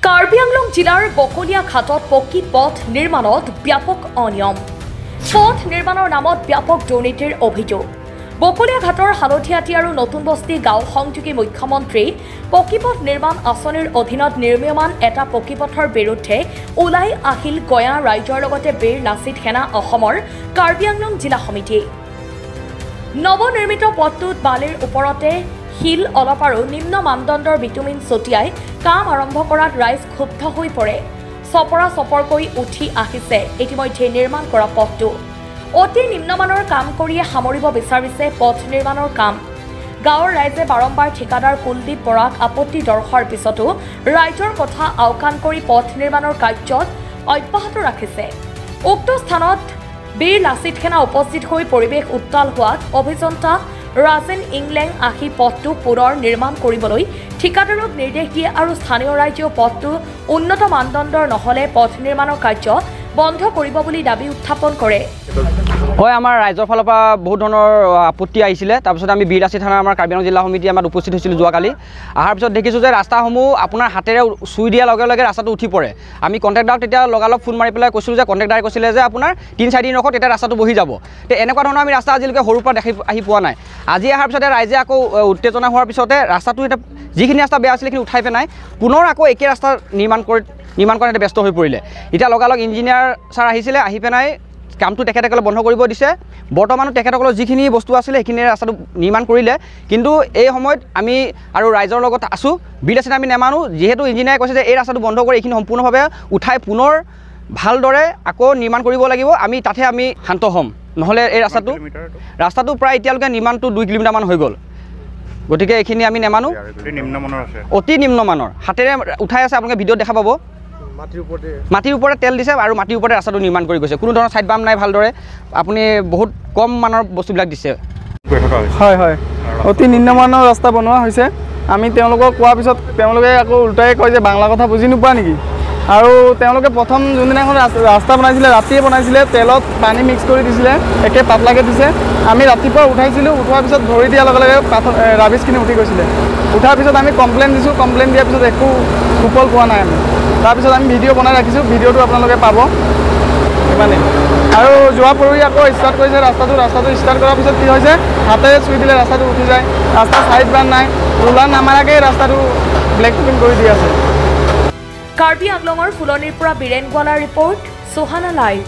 কাৰ্বি আংলং জিলাৰ বকলিয়া ঘাটত পকী পথ নিৰ্মাণত ব্যাপক অনিয়ম পথ নিৰ্মাণৰ নামত ব্যাপক দুৰ্নীতিৰ অভিযোগ বকলিয়া ঘাটৰ হালধিয়াটি আৰু নতুন বস্তি গাঁও সংযোগী মুখ্যমন্ত্ৰী পকীপথ নিৰ্মাণ আঁচনিৰ অধীনত নিৰ্মীয়মান এটা পকীপথৰ বিৰুদ্ধে ওলাই আহিল গয়া ৰাইজৰ লগতে বীৰ লাচিত সেনা অসমৰ কাৰ্বি আংলং জিলা সমিতি নৱনিৰ্মিত পথটোত বালিৰ ওপৰতে শিল অলপ আৰু নিম্ন মানদণ্ডৰ বিটুমিন ছটিয়াই কাম আৰম্ভ কৰাত ৰাইজ ক্ষুব্ধ হৈ পৰে চপৰা চপৰকৈ উঠি আহিছে ইতিমধ্যে নিৰ্মাণ কৰা পথটো অতি নিম্নমানৰ কাম কৰিয়ে সামৰিব বিচাৰিছে পথ নিৰ্মাণৰ কাম গাঁৱৰ ৰাইজে বাৰম্বাৰ ঠিকাদাৰ কুলদীপ বৰাক আপত্তি দৰ্শাৰ পিছতো ৰাইজৰ কথা আওকাণ কৰি পথ নিৰ্মাণৰ কাৰ্যত অব্যাহত ৰাখিছে উক্ত স্থানত বীৰ লাচিত সেনা উপস্থিত হৈ পৰিৱেশ উত্তাল হোৱাত অভিযন্তা ৰাজেন ইংলেং আহি পথটো পুনৰ নিৰ্মাণ কৰিবলৈ ঠিকাদাৰক নিৰ্দেশ দিয়ে আৰু স্থানীয় ৰাইজেও পথটো উন্নত মানদণ্ডৰ নহ'লে পথ নিৰ্মাণৰ কাৰ্য বন্ধ কৰিব বুলি দাবী উত্থাপন কৰে হয় আমাৰ ৰাইজৰ ফালৰ পৰা বহুত ধৰণৰ আপত্তি আহিছিলে তাৰপিছত আমি বীৰ লাচিত থানা আমাৰ কাৰ্বি আংলং জিলা সমিতি আমাৰ উপস্থিত হৈছিলোঁ যোৱাকালি অহাৰ পিছত দেখিছোঁ যে ৰাস্তাসমূহ আপোনাৰ হাতেৰে চুই দিয়াৰ লগে লগে ৰাস্তাটো উঠি পৰে আমি কণ্ট্ৰেক্টাৰক তেতিয়া লগালগ ফোন মাৰি পেলাই কৈছিলোঁ যে কণ্ট্ৰেক্টাৰে কৈছিলে যে আপোনাৰ 3-4 দিন ৰখক তেতিয়া ৰাস্তাটো বহি যাব তো এনেকুৱা ধৰণৰ আমি ৰাস্তা আজিলৈকে সৰুৰ পৰা আহি পোৱা নাই আজি অহাৰ পিছতে ৰাইজে আকৌ উত্তেজনা হোৱাৰ পিছতে ৰাস্তাটো এটা যিখিনি ৰাস্তা বেয়া আছিলে সেইখিনি উঠাই পেলাই পুনৰ আকৌ একে ৰাস্তা নিৰ্মাণ কৰাত ব্যস্ত হৈ পৰিলে এতিয়া লগালগ ইঞ্জিনিয়াৰ ছাৰ আহিছিলে আহি পেলাই কামটো তেখেতসকলে বন্ধ কৰিব দিছে বৰ্তমানো তেখেতসকলৰ যিখিনি বস্তু আছিলে সেইখিনি ৰাস্তাটো নিৰ্মাণ কৰিলে কিন্তু এই সময়ত আমি আৰু ৰাইজৰ লগত আছোঁ বীৰ লাচিত আমি নেমানো যিহেতু ইঞ্জিনিয়াৰে কৈছে যে এই ৰাস্তাটো বন্ধ কৰি এইখিনি সম্পূৰ্ণভাৱে উঠাই পুনৰ ভালদৰে আকৌ নিৰ্মাণ কৰিব লাগিব আমি তাতে আমি শান্ত হ'ম নহ'লে এই ৰাস্তাটো প্ৰায় এতিয়ালৈকে নিৰ্মাণটো 2 কিলোমিটাৰমান হৈ গ'ল গতিকে এইখিনি আমি নেমানো অতি নিম্নমানৰ হাতেৰে উঠাই আছে আপোনালোকে ভিডিঅ'ত দেখা পাব মাটিৰ ওপৰতে তেল দিছে আৰু মাটিৰ ওপৰতে ৰাস্তাটো নিৰ্মাণ কৰি গৈছে কোনো ধৰণৰ ছাইড বাম নাই ভালদৰে আপুনি বহুত কম মানৰ বস্তুবিলাক দিছে হয় হয় অতি নিম্নমানৰ ৰাস্তা বনোৱা হৈছে আমি তেওঁলোকক কোৱাৰ পিছত তেওঁলোকে আকৌ উল্টাই কয় যে বাংলা কথা বুজি নোপোৱা নেকি আৰু তেওঁলোকে প্ৰথম যোনদিনাখন ৰাস্তা বনাইছিলে ৰাতিয়ে বনাইছিলে তেলত পানী মিক্স কৰি দিছিলে একে পাতলাকৈ দিছে আমি ৰাতিপুৱা উঠাইছিলোঁ উঠোৱাৰ পিছত ধৰি দিয়াৰ লগে লগে ৰাবিছখিনি উঠি গৈছিলে উঠাৰ পিছত আমি কমপ্লেইন দিছোঁ কমপ্লেইন দিয়াৰ পিছত একো সুফল পোৱা নাই আমি তাৰপিছত আমি ভিডিঅ' বনাই ৰাখিছোঁ ভিডিঅ'টো আপোনালোকে পাব ইমানেই আৰু যোৱা পৰহি আকৌ ষ্টাৰ্ট কৰিছে ৰাস্তাটো ষ্টাৰ্ট কৰাৰ পিছত কি হৈছে হাতেৰে চুই দিলে ৰাস্তাটো উঠি যায় ৰাস্তা ছাইড বান নাই ৰোলাৰ নামাৰাকৈ ৰাস্তাটো ব্লেক টপিং কৰি দি আছে কাৰ্বি আংলঙৰ ফুলনিৰ পৰা বীৰেন গোৱালাৰ ৰিপৰ্ট সোহানা লাইভ